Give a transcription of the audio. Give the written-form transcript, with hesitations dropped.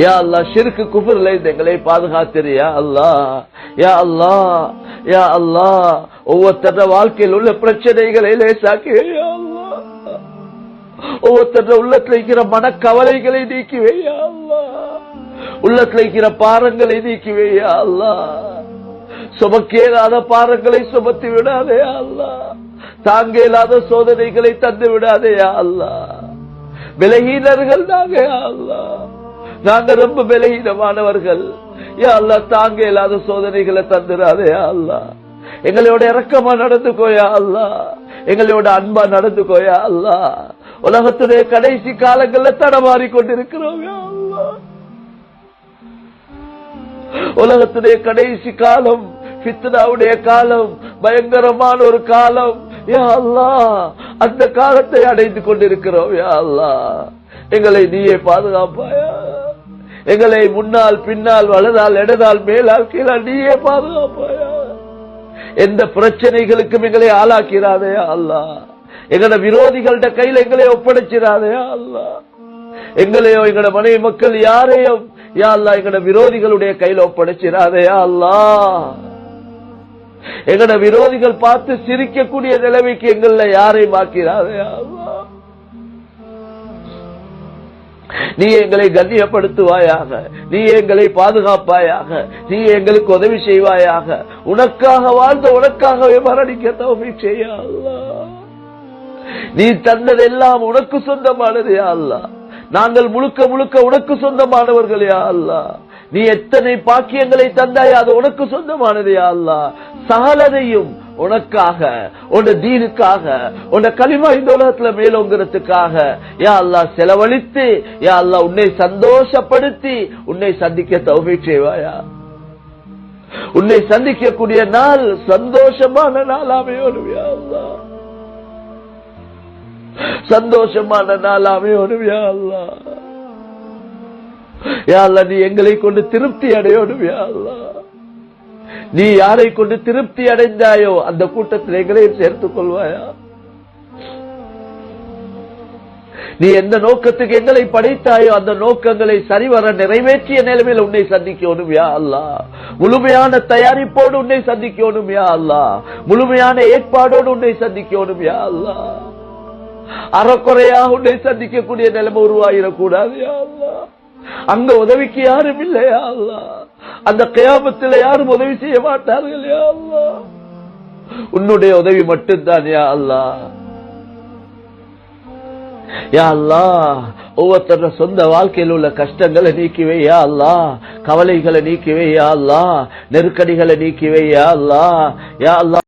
யா அல்லாஹ் ஷிர்க் குஃப்ர்ல இருந்து எங்களை பாதுகாத்திரு யா அல்லாஹ். யா அல்லாஹ் யா அல்லாஹ் ஒவ்வொருத்தர வாழ்க்கையில் உள்ள பிரச்சனைகளை லேசாக்குவே யா அல்லாஹ். ஒவ்வொருத்தர உள்ளத்துல இருக்கிற மனக்கவலைகளை நீக்கிவே யா அல்லாஹ். உள்ளத்துல இருக்கிற பாரங்களை நீக்கிவே யா அல்லாஹ். சுமக்கேலாத பாரங்களை சுமத்தி விடாதே யா அல்லாஹ். தாங்க இயலாத சோதனைகளை தந்து விடாதே யா அல்லாஹ். பலகீனர்கள் நாங்க யா அல்லாஹ். நாங்க ரொம்ப பலகீனமானவர்கள் யா அல்லாஹ். தாங்க இயலாத சோதனைகளை தந்துடாதே யா அல்லாஹ். எங்களோட இரக்கமா நடந்துக்கோ யா அல்லாஹ். எங்களோட அன்பா நடந்துக்கோ யா அல்லாஹ். உலகத்துடைய கடைசி காலங்கள்ல தடமாறி கொண்டிருக்கிறோம் யா அல்லாஹ். உலகத்துடைய கடைசி காலம் ஃபித்னாவுடைய காலம், பயங்கரமான ஒரு காலம் யா அல்லாஹ். அந்த காலத்தை அடைந்து கொண்டிருக்கிறோம் யா அல்லாஹ். எங்களை நீயே பாதுகாப்பாயா. எங்களை முன்னால் பின்னால் வலதால் இடதால் மேலால் கீழால் நீயே பாதுகாப்பாயா. எந்த பிரச்சனைகளுக்கும் எங்களை ஆளாக்கிறாதே யா அல்லாஹ். எங்களோட விரோதிகள்ட கையில எங்களை ஒப்படைச்சிடாதே யா அல்லாஹ். எங்களையோ எங்களோட மனைவி மக்கள் யாரையும் யா அல்லாஹ் எங்களோட விரோதிகளுடைய கையில ஒப்படைச்சிடாதே யா அல்லாஹ். எங்களோட விரோதிகள் பார்த்து சிரிக்கக்கூடிய நிலைமைக்கு எங்கள யாரையும் ஆக்கிறாதே யா அல்லாஹ். நீ எங்களை கண்ணியப்படுத்துவாயாக, நீ எங்களை பாதுகாப்பாயாக, நீ எங்களுக்கு உதவி செய்வாயாக. உனக்காக வாழ்ந்த உனக்காகவே மரணிக்க தௌஃபீக் செய்ய யா அல்லாஹ். நீ தந்ததெல்லாம் உனக்கு சொந்தமானது யா அல்லாஹ். நாங்கள் முழுக்க முழுக்க உனக்கு சொந்தமானவர்கள் யா அல்லாஹ். நீ எத்தனை பாக்கியங்களை தந்தாய், அது உனக்கு சொந்தமானது யா அல்லாஹ். சகலதையும் உனக்காக, உன் தீனுக்காக, உன் கலிமா இந்த உலகத்துல மேலோங்கிறதுக்காக யா அல்லாஹ் செலவழித்து யா அல்லாஹ் உன்னை சந்தோஷப்படுத்தி உன்னை சந்திக்க தௌஃபீக் செய்வாயா. உன்னை சந்திக்கக்கூடிய நாள் சந்தோஷமான நாளாமையோடும் யா அல்லாஹ். சந்தோஷமான நாளாமையோடும் யா அல்லாஹ். யா அல்லாஹ் நீ எங்களை கொண்டு திருப்தி அடையோடும் யா அல்லாஹ். நீ யாரை கொண்டு திருப்தி அடைந்தாயோ அந்த கூட்டத்தில் எங்களையும் சேர்த்துக் கொள்வாயா. நீ எந்த நோக்கத்துக்கு எங்களை படைத்தாயோ அந்த நோக்கங்களை சரிவர நிறைவேற்றிய நிலைமையில் உன்னை சந்திக்கணும் யா அல்லாஹ். முழுமையான தயாரிப்போடு உன்னை சந்திக்கணும் யா அல்லாஹ். முழுமையான ஏற்பாடோடு உன்னை சந்திக்கணும் யா அல்லாஹ். அறக்குறையாக உன்னை சந்திக்கக்கூடிய நிலைமை உருவாயிடக்கூடாது யா அல்லாஹ். அங்க உதவிக்கு யாரும் இல்லை யா அல்லாஹ். அந்த கியாமத்தில் யாரும் உதவி செய்ய மாட்டார்கள் யா அல்லாஹ். உன்னுடைய உதவி மட்டும்தான் யா அல்லாஹ். யா அல்லாஹ் ஒவ்வொருத்தர சொந்த வாழ்க்கையில் உள்ள கஷ்டங்களை நீக்கிவே யா அல்லாஹ். கவலைகளை நீக்கிவே யா அல்லாஹ். நெருக்கடிகளை நீக்கிவே யா அல்லாஹ். யா அல்லாஹ்